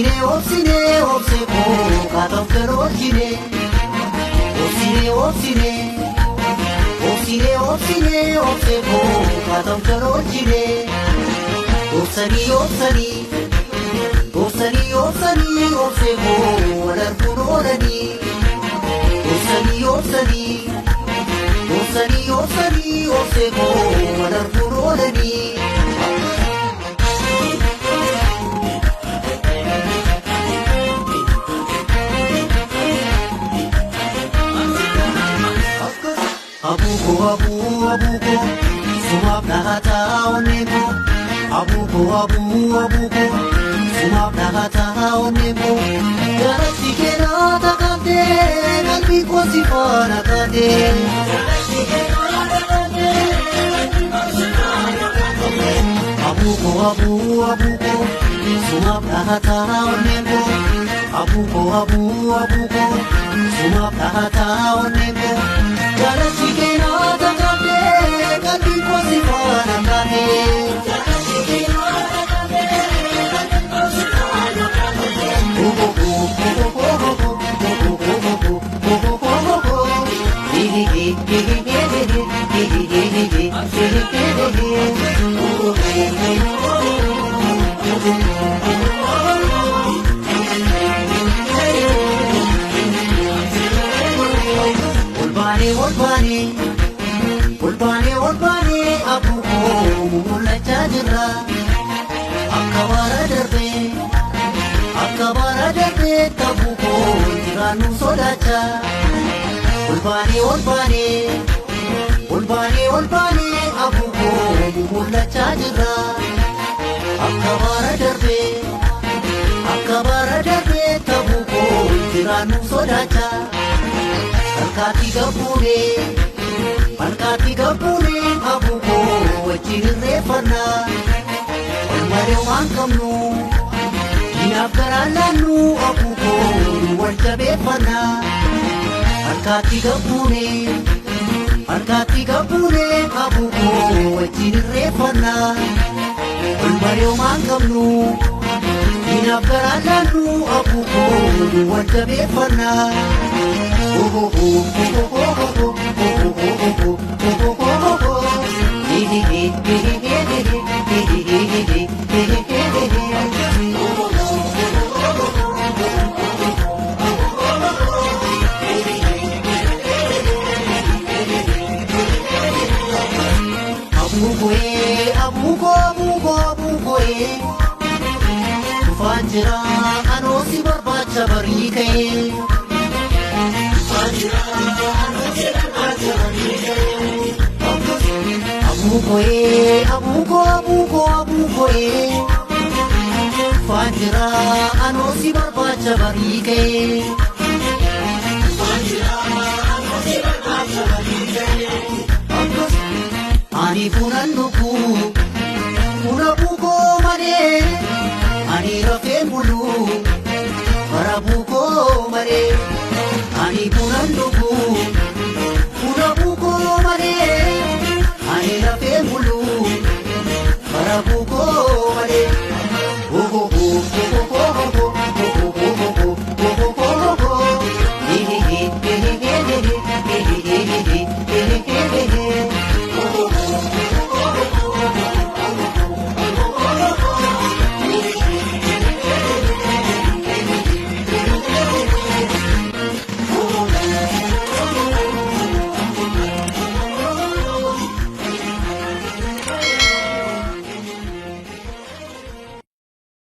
obsine obseko katam karojine obsine obseko katam karojine obseko walar kunolani obseko walar kunolani abuko sumap nahata onemo abuko sumap nahata onemo garasi kena takate kalbi ko sifana kate abuko sumap nahata onemo abuko sumap nahata onemo garasi kena takate kalbi ko sifana kate Olbane abuko mulai jira akabara darbe tabuko tiranu sodacha olbane abuko mulai jira akabara darbe tabuko tiranu sodacha Alkati gabune abuko wajirre fana olmare wankamnu inafgaralanu abuko waljabe fana alkati gabune abuko wajirre fana olmare wankamnu inafgaralanu abuko waljabe fana abuko Fajra anosi barbacha barike abuko Fajra anosi barbacha barike ani funanduku unabuko mare ani rafe mulu barabuko mare ani funanduku